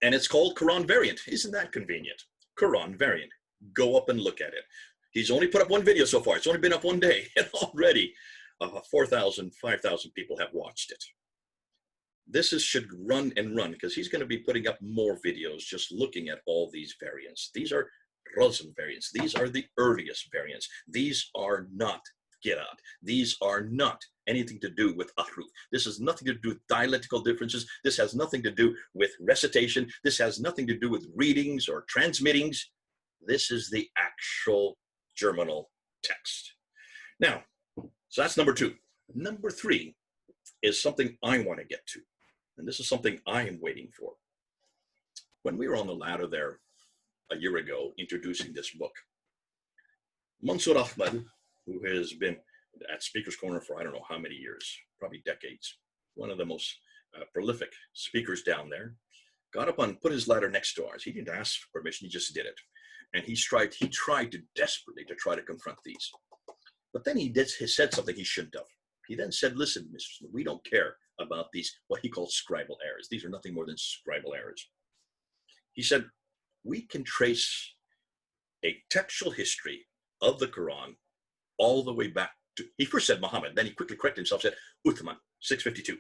And it's called Quran Variant. Isn't that convenient? Quran Variant. Go up and look at it. He's only put up one video so far. It's only been up one day, and already 4,000, 5,000 people have watched it. This should run and run, because he's going to be putting up more videos just looking at all these variants. These are Rasm variants. These are the earliest variants. These are not Qira'at. These are not anything to do with ahruf. This has nothing to do with dialectical differences. This has nothing to do with recitation. This has nothing to do with readings or transmittings. This is the actual germinal text. Now, so that's number 2. Number 3 is something I want to get to. And this is something I am waiting for. When we were on the ladder there a year ago, introducing this book, Mansour Ahmad, who has been at Speaker's Corner for I don't know how many years, probably decades, one of the most prolific speakers down there, got up and put his ladder next to ours. He didn't ask for permission, he just did it. And he tried desperately to try to confront these. But then he said something he shouldn't have. He then said, listen, Mr. we don't care about these, what he called scribal errors. These are nothing more than scribal errors. He said, we can trace a textual history of the Quran all the way back to, he first said Mohammed, then he quickly corrected himself, said Uthman, 652.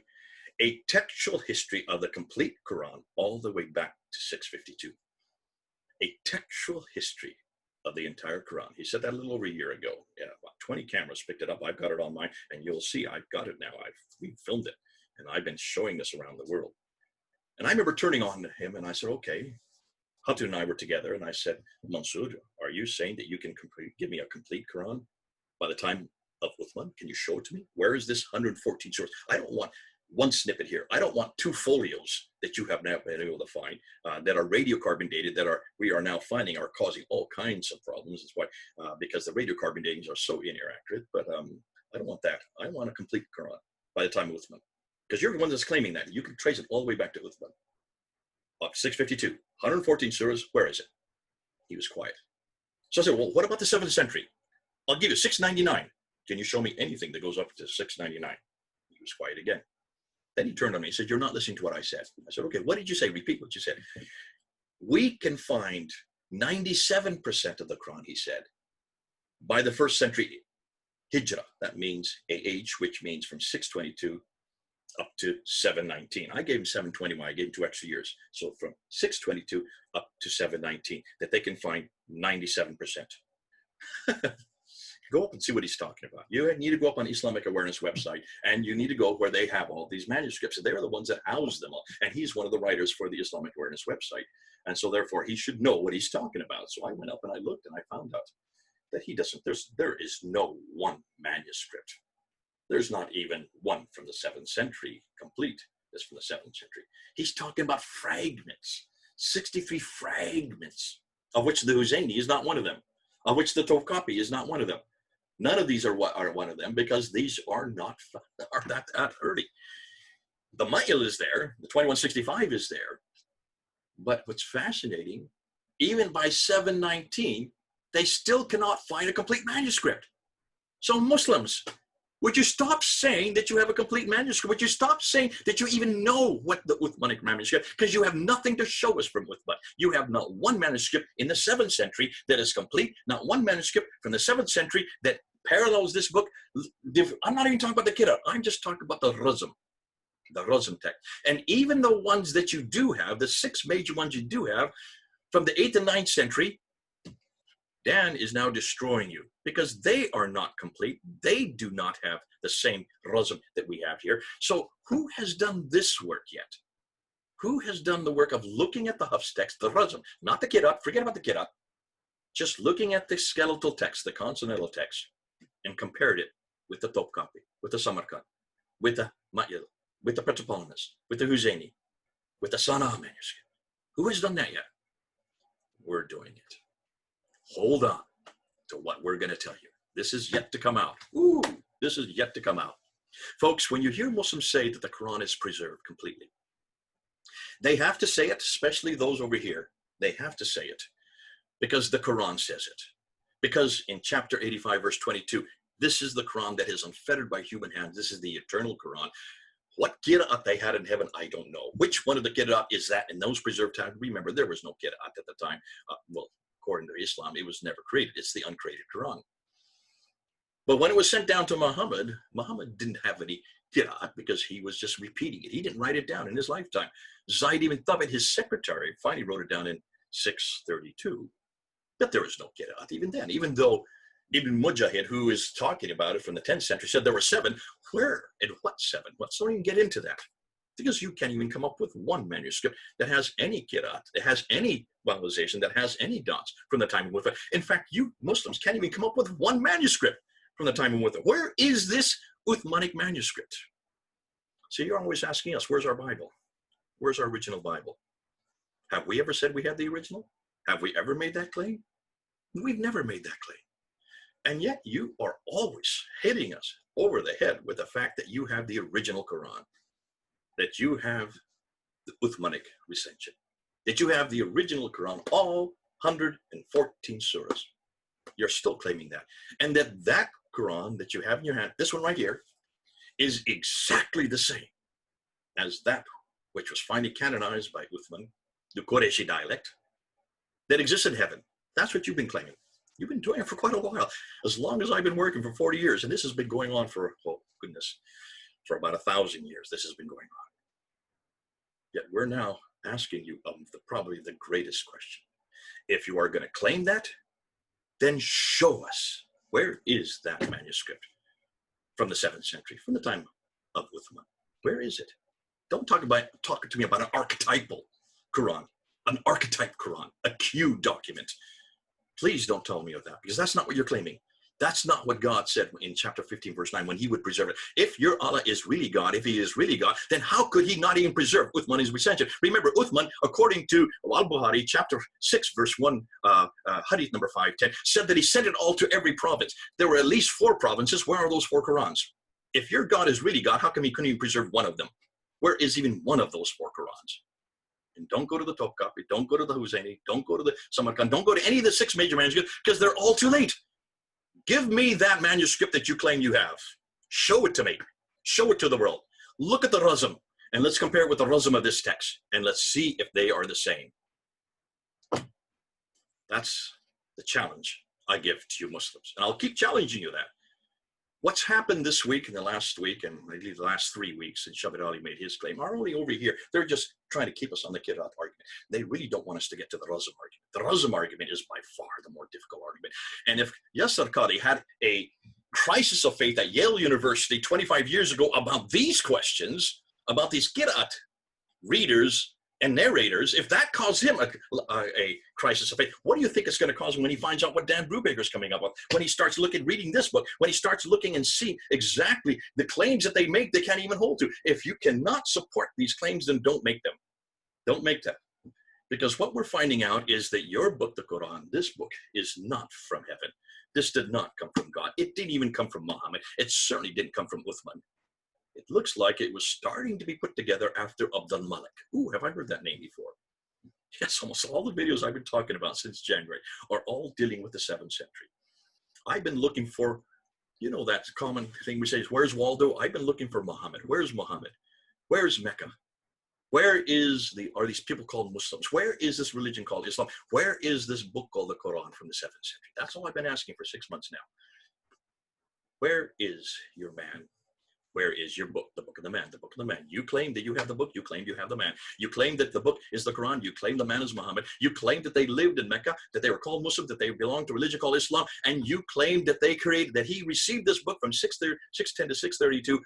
A textual history of the complete Quran all the way back to 652. A textual history of the entire Quran. He said that a little over a year ago. Yeah, about 20 cameras picked it up. I've got it on mine, and you'll see I've got it now. We filmed it, and I've been showing this around the world. And I remember turning on to him, and I said, okay. Hatu and I were together, and I said, Mansour, are you saying that you can give me a complete Quran by the time of Uthman? Can you show it to me? Where is this 114 source? I don't want one snippet here. I don't want 2 folios that you have now been able to find that are radiocarbon dated, we are now finding are causing all kinds of problems. That's why, because the radiocarbon datings are so inaccurate. But I don't want that. I want a complete Quran by the time of Uthman, because you're the one that's claiming that. You can trace it all the way back to Uthman. 652, 114 surahs. Where is it? He was quiet. So I said, well, what about the 7th century? I'll give you 699. Can you show me anything that goes up to 699? He was quiet again. Then he turned on me and said, you're not listening to what I said. I said, okay, what did you say? Repeat what you said. We can find 97% of the Quran, he said, by the 1st century Hijrah. That means age, which means from 622 up to 719. I gave him 721. I gave him 2 extra years. So from 622 up to 719, that they can find 97%. Go up and see what he's talking about. You need to go up on Islamic Awareness website, and you need to go where they have all these manuscripts. And they're the ones that house them all. And he's one of the writers for the Islamic Awareness website. And so therefore he should know what he's talking about. So I went up and I looked, and I found out that he doesn't, there is no one manuscript. There's not even one from the 7th century complete. That's from the 7th century. He's talking about fragments. 63 fragments, of which the Husayni is not one of them, of which the Topkapi is not one of them. None of these are one of them, because these are not that early. The Ma'il is there, the 2165 is there, but what's fascinating, even by 719, they still cannot find a complete manuscript. So Muslims, would you stop saying that you have a complete manuscript? Would you stop saying that you even know what the Uthmanic manuscript, because you have nothing to show us from Uthman. You have not one manuscript in the 7th century that is complete, not one manuscript from the 7th century that parallels this book. I'm not even talking about the Qira'at, I'm just talking about the Rasm text. And even the ones that you do have, the 6 major ones you do have, from the 8th and 9th century, Dan is now destroying you because they are not complete. They do not have the same Rasm that we have here. So who has done this work yet? Who has done the work of looking at the Hafs text, the Rasm, not the Qira'at, forget about the Qira'at, just looking at the skeletal text, the consonantal text, and compared it with the Topkapi, with the Samarkand, with the Ma'il, with the Protopolymus, with the Husayni, with the Sana'a manuscript? Who has done that yet? We're doing it. Hold on to what we're going to tell you. This is yet to come out. Ooh, this is yet to come out. Folks, when you hear Muslims say that the Quran is preserved completely, they have to say it, especially those over here. They have to say it because the Quran says it. Because in chapter 85, verse 22, this is the Quran that is unfettered by human hands. This is the eternal Quran. What Qira'at they had in heaven, I don't know. Which one of the Qira'at is that in those preserved times? Remember, there was no Qira'at at the time. Well, according to Islam, it was never created. It's the uncreated Quran. But when it was sent down to Muhammad, Muhammad didn't have any Qira'at because he was just repeating it. He didn't write it down in his lifetime. Zayd ibn Thabit, his secretary, finally wrote it down in 632. But there was no Qira'at even then, even though Ibn Mujahid, who is talking about it from the 10th century, said there were 7. Where and what 7? Let's not even get into that. Because you can't even come up with one manuscript that has any Qira'at, that has any vowelization, that has any dots from the time of Muhammad. In fact, you Muslims can't even come up with one manuscript from the time of Muhammad. Where is this Uthmanic manuscript? So you're always asking us, where's our Bible? Where's our original Bible? Have we ever said we had the original? Have we ever made that claim? We've never made that claim. And yet you are always hitting us over the head with the fact that you have the original Quran, that you have the Uthmanic recension, that you have the original Quran, all 114 surahs. You're still claiming that. And that Quran that you have in your hand, this one right here, is exactly the same as that which was finally canonized by Uthman, the Qurayshi dialect, that exists in heaven. That's what you've been claiming. You've been doing it for quite a while, as long as I've been working for 40 years. And this has been going on for, oh goodness, for about 1,000 years. This has been going on. Yet we're now asking you probably the greatest question. If you are going to claim that, then show us, where is that manuscript from the 7th century, from the time of Uthman? Where is it? Don't talk to me about an archetypal Quran, an archetype Quran, a Q document. Please don't tell me of that, because that's not what you're claiming. That's not what God said in chapter 15, verse 9, when he would preserve it. If your Allah is really God, if he is really God, then how could he not even preserve Uthman's recension? Remember, Uthman, according to Al-Bukhari, chapter 6, verse 1, hadith number 510, said that he sent it all to every province. There were at least 4 provinces. Where are those 4 Qurans? If your God is really God, how come he couldn't even preserve one of them? Where is even one of those 4 Qurans? And don't go to the Topkapi, don't go to the Husayni, don't go to the Samarkand, don't go to any of the 6 major manuscripts, because they're all too late. Give me that manuscript that you claim you have. Show it to me. Show it to the world. Look at the Rasm, and let's compare it with the Rasm of this text, and let's see if they are the same. That's the challenge I give to you Muslims, and I'll keep challenging you that. What's happened this week and the last week, and maybe the last 3 weeks since Shabir Ali made his claim, are only over here. They're just trying to keep us on the Qira'at argument. They really don't want us to get to the Rasm argument. The Rasm argument is by far the more difficult argument. And if Yasir Qadhi had a crisis of faith at Yale University 25 years ago about these questions, about these Qira'at readers and narrators, if that caused him a crisis of faith, what do you think it's going to cause him when he finds out what Dan Brubaker is coming up with? When he starts reading this book, when he starts looking and seeing exactly the claims that they make, they can't even hold to. If you cannot support these claims, then don't make them. Don't make them. Because what we're finding out is that your book, the Quran, this book, is not from heaven. This did not come from God. It didn't even come from Muhammad. It certainly didn't come from Uthman. It looks like it was starting to be put together after Abdul Malik. Ooh, have I heard that name before? Yes, almost all the videos I've been talking about since January are all dealing with the 7th century. I've been looking for, you know, that common thing we say is, where's Waldo? I've been looking for Muhammad. Where's Muhammad? Where's Mecca? Where are these people called Muslims? Where is this religion called Islam? Where is this book called the Quran from the 7th century? That's all I've been asking for 6 months now. Where is your man? Where is your book? The book of the man, the book of the man. You claim that you have the book. You claim you have the man. You claim that the book is the Quran. You claim the man is Muhammad. You claim that they lived in Mecca, that they were called Muslim, that they belonged to a religion called Islam. And you claim that he received this book from 610 to 632.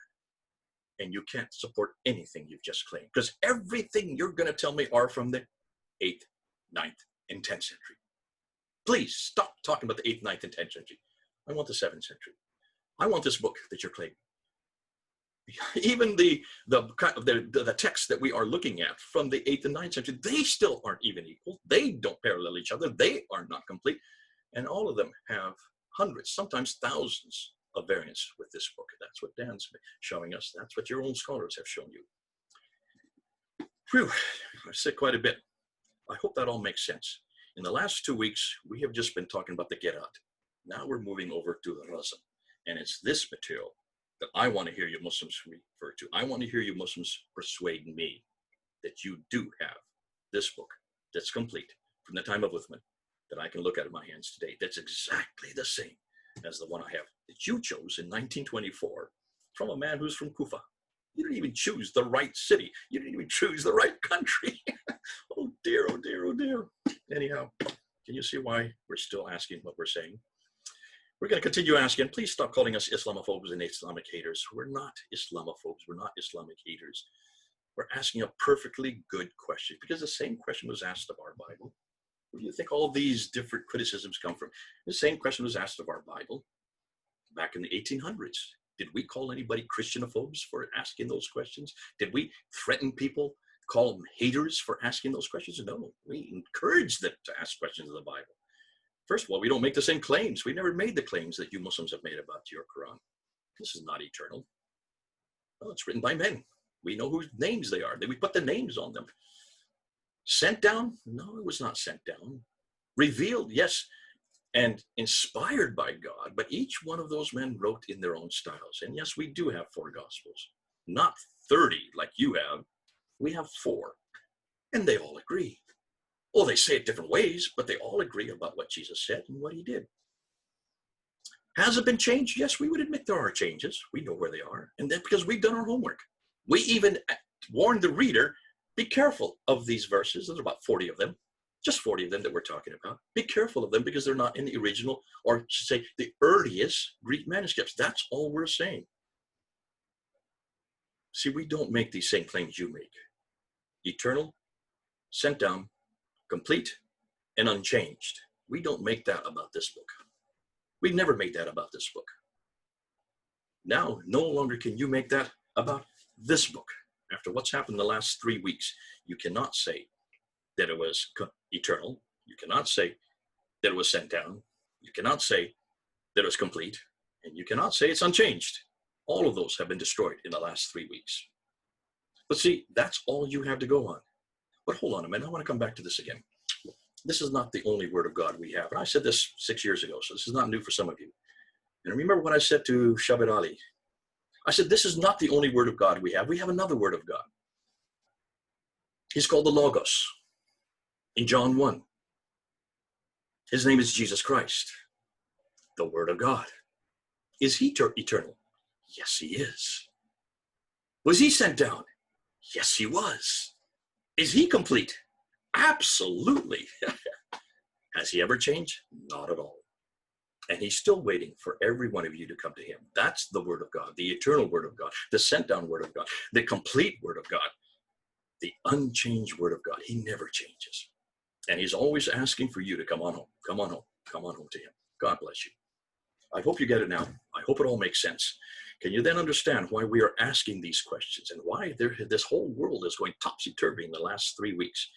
And you can't support anything you've just claimed, because everything you're going to tell me are from the 8th, 9th, and 10th century. Please stop talking about the 8th, 9th, and 10th century. I want the 7th century. I want this book that you're claiming. Even the text that we are looking at from the 8th and 9th century, they still aren't even equal. They don't parallel each other. They are not complete. And all of them have hundreds, sometimes thousands of variants with this book. That's what Dan's showing us. That's what your own scholars have shown you. Phew, I've said quite a bit. I hope that all makes sense. In the last 2 weeks, we have just been talking about the Qira'at. Now we're moving over to the Rasm. And it's this material that I want to hear you Muslims refer to. I want to hear you Muslims persuade me that you do have this book that's complete from the time of Uthman, that I can look at in my hands today. That's exactly the same as the one I have that you chose in 1924 from a man who's from Kufa. You didn't even choose the right city. You didn't even choose the right country. Oh dear, oh dear, oh dear. Anyhow, can you see why we're still asking what we're saying? We're going to continue asking. Please stop calling us Islamophobes and Islamic haters. We're not Islamophobes. We're not Islamic haters. We're asking a perfectly good question, because the same question was asked of our Bible. Where do you think all these different criticisms come from? The same question was asked of our Bible back in the 1800s. Did we call anybody Christianophobes for asking those questions? Did we threaten people, call them haters for asking those questions? No, we encourage them to ask questions of the Bible. First of all, we don't make the same claims. We never made the claims that you Muslims have made about your Quran. This is not eternal. Well, it's written by men. We know whose names they are. We put the names on them. Sent down? No, it was not sent down. Revealed, yes, and inspired by God, but each one of those men wrote in their own styles. And yes, we do have 4 Gospels, not 30 like you have. We have 4, and they all agree. Oh, they say it different ways, but they all agree about what Jesus said and what he did. Has it been changed? Yes, we would admit there are changes. We know where they are, and that's because we've done our homework. We even warned the reader, be careful of these verses. There's about 40 of them, just 40 of them that we're talking about. Be careful of them because they're not in the original, or I should say the earliest Greek manuscripts. That's all we're saying. See, we don't make these same claims you make. Eternal, sent down, complete, and unchanged. We don't make that about this book. We've never made that about this book. Now, no longer can you make that about this book. After what's happened in the last 3 weeks, you cannot say that it was eternal. You cannot say that it was sent down. You cannot say that it was complete. And you cannot say it's unchanged. All of those have been destroyed in the last 3 weeks. But see, that's all you have to go on. But hold on a minute. I want to come back to this again. This is not the only word of God we have. And I said this 6 years ago, so this is not new for some of you. And remember what I said to Shabir Ali. I said, this is not the only word of God we have. We have another word of God. He's called the Logos in John 1. His name is Jesus Christ, the Word of God. Is he eternal? Yes, he is. Was he sent down? Yes, he was. Is he complete? Absolutely. Has he ever changed? Not at all. And he's still waiting for every one of you to come to him. That's the Word of God, the eternal Word of God, the sent down Word of God, the complete Word of God, the unchanged Word of God. He never changes. And he's always asking for you to come on home, come on home, come on home to him. God bless you. I hope you get it now. I hope it all makes sense. Can you then understand why we are asking these questions and why this whole world is going topsy-turvy in the last 3 weeks?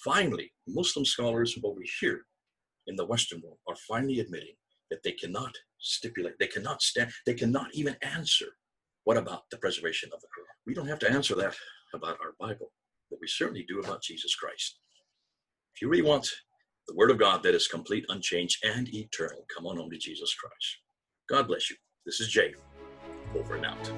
Finally, Muslim scholars over here in the Western world are finally admitting that they cannot stipulate, they cannot stand, they cannot even answer, what about the preservation of the Quran? We don't have to answer that about our Bible, but we certainly do about Jesus Christ. If you really want the Word of God that is complete, unchanged, and eternal, come on home to Jesus Christ. God bless you. This is Jay, over and out.